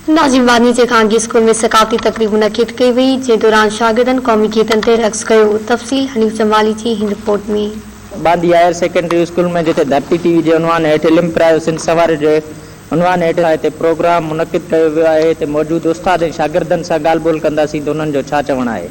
नाजिमवानी जे खानगी school में सकाफती तकरीब मुनक़िद कई वई, जे दौरान शागिर्दनि क़ौमी गीतनि ते रक़्स कयो। तफ़सील हनीफ़ जमाली जी हिन रिपोर्ट में। बादी हायर सेकेंडरी स्कूल में जिते धरती टीवी के उनवान हेठ इल्म प्रायो सिंध सवार जे उनवान हेठ हिते प्रोग्राम मुनक़िद कयो वियो आहे। हिते मौजूद उस्ताद ऐं शागिर्दनि सां ॻाल्हि ॿोल कंदासीं त उन्हनि जो छा चवणु आहे।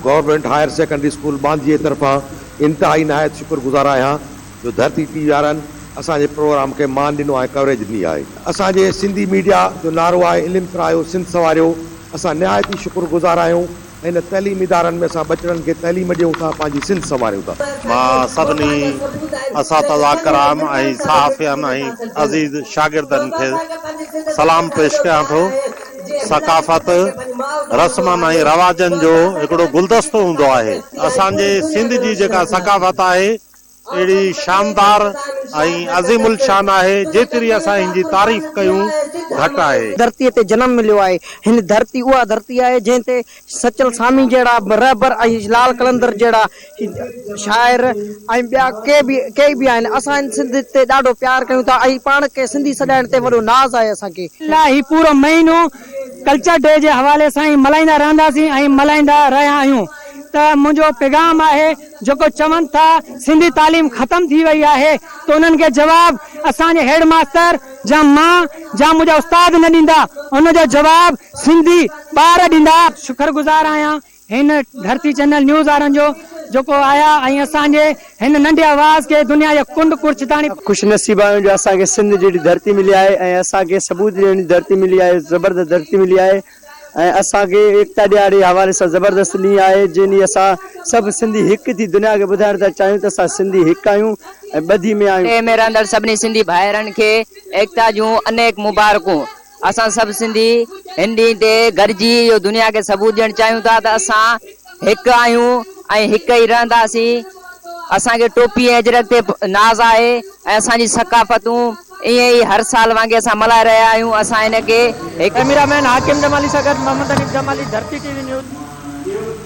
गवर्नमेंट हायर सेकेंडरी स्कूल बांदी जी तरफ़ां इंतहाई नहायत शुक्रगुज़ार आहियां जो धरती टीवी वारनि असांजे प्रोग्राम के मान ॾिनो आहे, कवरेज ॾिनी आहे। असांजे सिंधी मीडिया जो नारो आहे इल्म प्रायो सिंध सवारियो। असां निहायत ई शुक्रगुज़ार आहियूं। इन तइलीमी इदारनि में असां बचड़नि खे तइलीम ॾियूं था, पंहिंजी सिंध संवारियूं था। मां सभिनी असातिज़ा कराम ऐं सहाफ़ियन ऐं अज़ीज़ शागिर्दनि खे सलाम पेश कयां थो। सकाफ़त रस्मनि ऐं रवाजनि जो हिकिड़ो गुलदस्तो हूंदो आहे। असांजे सिंध जी जेका सकाफ़त आहे अहिड़ी शानदार ऐं अज़ीमुल शान आहे, जेतिरी असां हिनजी तारीफ़ कयूं घटि आहे। धरती ते जन्म मिलियो आहे। हिन धरती उहा धरती आहे जंहिं ते सचल सामी जहिड़ा रहबर ऐं लाल कलंदर जहिड़ा शाइर ऐं ॿिया के बि आहिनि। असां सिंध ते ॾाढो प्यार कयूं था ऐं पाण खे सिंधी सॾाइण ते वॾो नाज़ आहे असांखे। ही पूरो महीनो कल्चर डे जे हवाले सां मल्हाईंदा रहंदासीं ऐं मल्हाईंदा रहिया आहियूं। त मुंहिंजो पैगाम आहे, जेको चवनि था सिंधी तालीम ख़तम थी वई आहे, त उन्हनि खे जवाब असांजे हेड मास्टर जा मां जा मुंहिंजा उस्ताद न ॾींदा, उनजो जवाब सिंधी ॿार ॾींदा। शुक्रगुज़ार आहियां हिन धरती चैनल न्यूज़ वारनि जो जेको आया ऐं असांजे हिन नंढे आवाज़ के दुनिया जे कुंड कुर्च ताणी खुश नसीब आहियूं जो असांखे सिंध जहिड़ी धरती मिली आहे ऐं असांखे सबूत जहिड़ी धरती मिली आहे, ज़बरदस्त धरती मिली आहे। ऐं असांखे एकता ॾियारे हवाले सां ज़बरदस्त ॾींहुं आहे जंहिं ॾींहुं असां सभु सिंधी हिकु थी दुनिया खे ॿुधाइण था चाहियूं त असां सिंधी हिकु आहियूं ऐं ॿधी में आहियूं। में रहंदड़ सभिनी सिंधी भाइरनि खे एकता जूं अनेक मुबारकूं। असां सभु सिंधी हिन ॾींहं ते गॾिजी इहो दुनिया खे सबूत ॾियणु चाहियूं था त असां हिकु आहियूं ऐं हिकु ई रहंदासीं। असांखे टोपी ऐं अजरक ते नाज़ आहे ऐं असांजी सकाफ़तूं ईअं ई हर साल वांगुरु असां मल्हाए रहिया आहियूं। असां हिन खे कैमरामैन हाकिम जमाली सां गॾु मोहम्मद हनीफ़ जमाली, धरती टीवी न्यूज़।